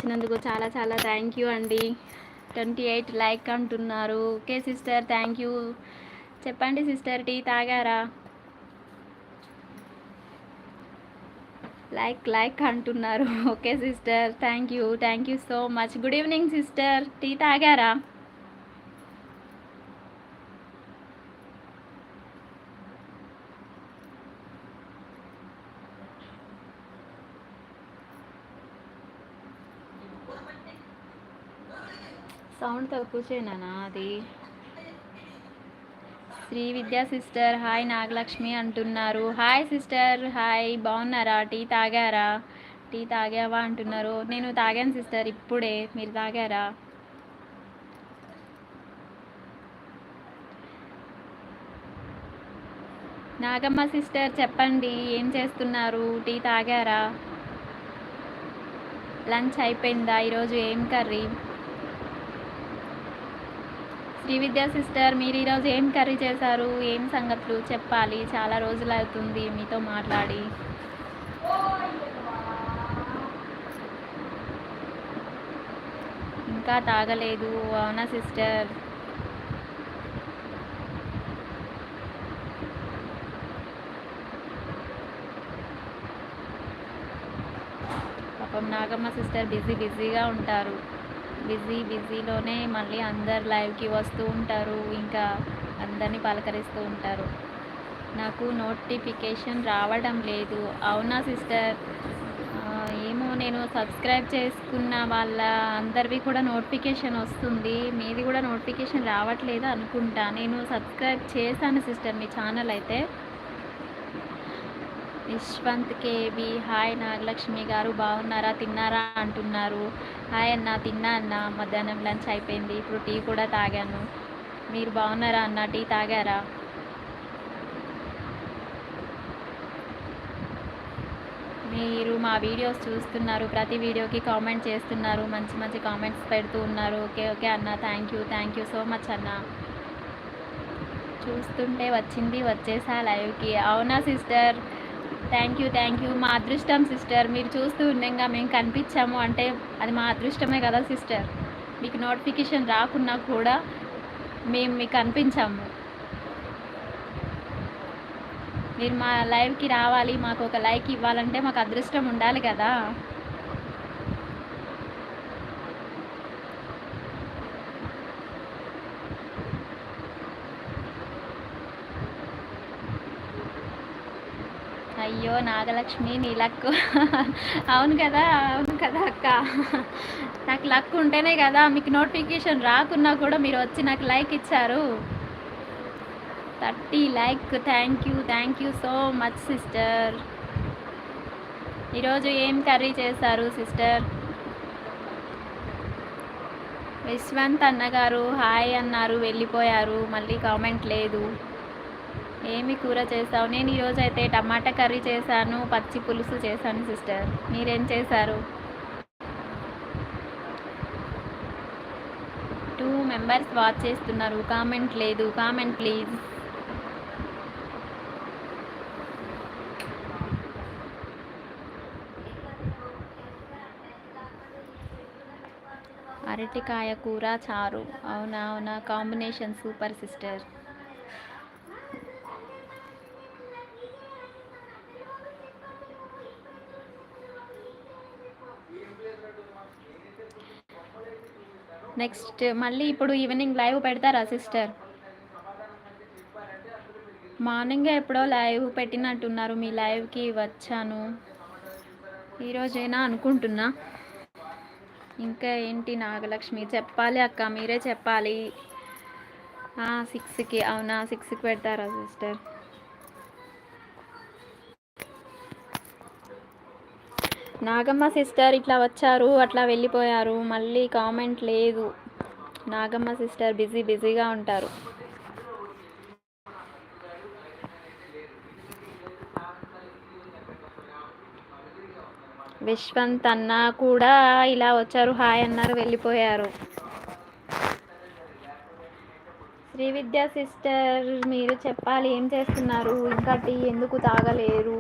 ఇచ్చినందుకు చాలా చాలా థ్యాంక్ యూ అండి. 28 లైక్ అంటున్నారు. Okay sister, thank you. చెప్పండి సిస్టర్, టీ తాగారా? లైక్ అంటున్నారు. Okay sister, thank you so much. Good evening sister, tea తాగారా? సౌండ్ తక్కువ చేయనా అది? శ్రీ విద్యా సిస్టర్ హాయ్, నాగలక్ష్మి అంటున్నారు. హాయ్ సిస్టర్, హాయ్, బాగున్నారా? టీ తాగారా? టీ తాగావా అంటున్నారు. నేను తాగాను సిస్టర్ ఇప్పుడే. మీరు తాగారా? నాగమ్మ సిస్టర్ చెప్పండి, ఏం చేస్తున్నారు? టీ తాగారా? లంచ్ అయిపోయిందా? ఈరోజు ఏం కర్రీ? శ్రీ విద్యా సిస్టర్, మీరు ఈరోజు ఏం కర్రీ చేశారు? ఏం సంగతులు చెప్పాలి, చాలా రోజులు అవుతుంది మీతో మాట్లాడి. ఇంకా తాగలేదు, అవునా సిస్టర్? పాపం నాగమ్మ సిస్టర్ బిజీగా ఉంటారు. బిజీలోనే మళ్ళీ అందరు లైవ్కి వస్తూ ఉంటారు, ఇంకా అందరినీ పలకరిస్తూ ఉంటారు. నాకు నోటిఫికేషన్ రావడం లేదు. అవునా సిస్టర్? ఏమో, నేను సబ్స్క్రైబ్ చేసుకున్న వాళ్ళ అందరివి కూడా నోటిఫికేషన్ వస్తుంది, మీది కూడా నోటిఫికేషన్ రావట్లేదు అనుకుంటా. నేను సబ్స్క్రైబ్ చేశాను సిస్టర్ మీ ఛానల్ అయితే. యశ్వంత్ కేవి హాయ్, నాగలక్ష్మి గారు బాగున్నారా, తిన్నారా అంటున్నారు. హాయ్ అన్న, తిన్నా అన్న, మధ్యాహ్నం లంచ్ అయిపోయింది, ఇప్పుడు టీ కూడా తాగాను. మీరు బాగున్నారా అన్న, టీ తాగారా? మీరు మా వీడియోస్ చూస్తున్నారు, ప్రతి వీడియోకి కామెంట్ చేస్తున్నారు, మంచి మంచి కామెంట్స్ పెడుతూ ఉన్నారు. ఓకే అన్న, థ్యాంక్ యూ సో మచ్ అన్న. చూస్తుంటే వచ్చేసా లైవ్కి. అవునా సిస్టర్? Thank you. మా అదృష్టం సిస్టర్, మీరు చూస్తూ ఉండగా మేము కనిపించాము అంటే అది మా అదృష్టమే కదా సిస్టర్. మీకు నోటిఫికేషన్ రాకున్నా కూడా మేము మీకు కనిపించాము. మీరు మా లైవ్కి రావాలి, మాకు ఒక లైక్ ఇవ్వాలంటే మాకు అదృష్టం ఉండాలి కదా. అయ్యో నాగలక్ష్మి, నీ లక్. అవును కదా అక్క, నాకు లక్ ఉంటేనే కదా మీకు నోటిఫికేషన్ రాకున్నా కూడా మీరు వచ్చి నాకు లైక్ ఇచ్చారు. 30 like, thank you so much sister. ఈరోజు ఏం కర్రీ చేశారు సిస్టర్? యశ్వంత్ అన్నగారు హాయ్ అన్నారు, వెళ్ళిపోయారు, మళ్ళీ కామెంట్ లేదు. ఏమి కూర చేసావు? నేను ఈరోజు అయితే టమాటా కర్రీ చేశాను, పచ్చి పులుసు చేశాను సిస్టర్. మీరేం చేశారు? 2 మెంబర్స్ వాచ్ చేస్తున్నారు, కామెంట్ లేదు, కామెంట్ ప్లీజ్. అరటికాయ కూర చారు, అవునా, కాంబినేషన్ సూపర్ సిస్టర్. నెక్స్ట్ మళ్ళీ ఇప్పుడు ఈవినింగ్ లైవ్ పెడతారా సిస్టర్? మార్నింగే ఎప్పుడో లైవ్ పెట్టినట్టున్నారు, మీ లైవ్కి వచ్చాను ఈరోజేనా అనుకుంటున్నా. ఇంకా ఏంటి నాగలక్ష్మి, చెప్పాలి అక్క, మీరే చెప్పాలి. 6కి, అవునా 6కి పెడతారా సిస్టర్? నాగమ్మ సిస్టర్ ఇట్లా వచ్చారు, అట్లా వెళ్ళిపోయారు, మళ్ళీ కామెంట్ లేదు. నాగమ్మ సిస్టర్ బిజీగా ఉంటారు. విశ్వంత్ అన్న కూడా ఇలా వచ్చారు, హాయ్ అన్నారు, వెళ్ళిపోయారు. శ్రీ విద్యా సిస్టర్ మీరు చెప్పాలి, ఏం చేస్తున్నారు? ఇంకా టీ ఎందుకు తాగలేరు?